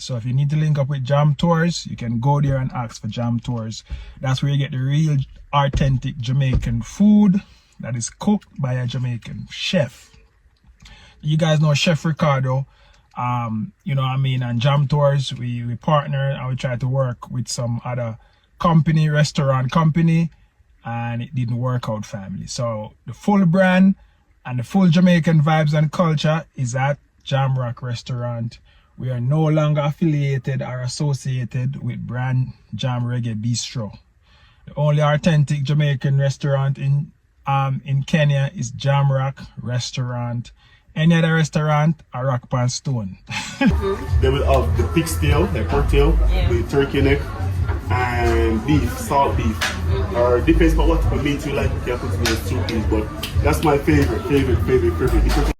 So if you need to link up with Jam Tours, you can go there and ask for Jam Tours. That's where you get the real authentic Jamaican food that is cooked by a Jamaican chef. You guys know Chef Ricardo, you know what I mean, and Jam Tours, we partner and we try to work with some other company, restaurant company, and it didn't work out, family. So the full brand and the full Jamaican vibes and culture is at Jamrock Restaurant. We are no longer affiliated or associated with brand Jam Reggae Bistro. The only authentic Jamaican restaurant in Kenya is Jamrock Restaurant. Any other restaurant, a rock pan stone. They will have the pig's tail, the pork tail, the turkey neck, and beef, salt beef. Or depends on what meat you like, you can put in the soup, but that's my favorite.